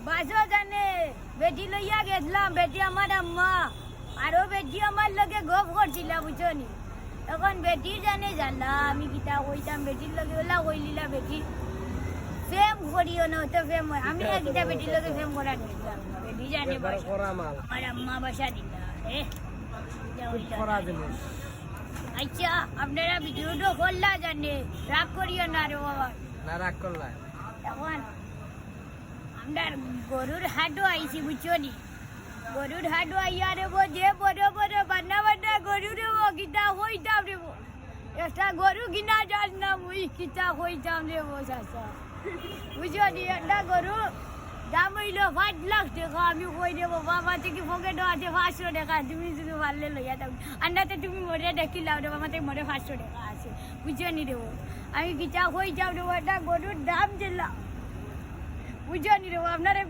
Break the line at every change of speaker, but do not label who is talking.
বাসো জানে বেটি লইয়া গেছিলাম, বেটি আমার আম্মা আরো বেটি আমার লগে গপ করছিল বুঝনি। তখন বেটি জানে জানলা আমি কিতা কইতাম, বেটির লগে ওলা কইলিলা বেটি ফেম করিও না, তো ফেম আমি না কিতা বেটির লগে ফেম করা দিলাম। বেটি জানে আমার আম্মা বাসা দিলা আচ্ছা আপনারা ভিডিওটা করলা জানে, রাগ করিও না রে বাবা।
না রাগ করলা।
তখন আমরা গরুর হাটও আইছি বুঝছনি, গরুর হাটও আইয়া রেবো যে বড় বড় বান্না বান্না গরু রেবো কিতা হইতাম রেবো, একটা গরু কিনা যাস না মুই কিতা হইতাম রেবো চাষা বুঝছনি। একটা গরু দাম হইল 5 লাখ টাকা, আমি কই দেবো বাবা থেকে পকেটও আছে 500 টাকা, তুমি যদি পারলে লইয়া থাকো আন্দাতে তুমি মরে দেখিলাও রে বাবা, মরে 500 টাকা আছে বুঝছনি রেবো। আমি কিতা হইতাম রেবো, একটা গরুর দাম দিলাম বুঝছনি রেবো, আপনারা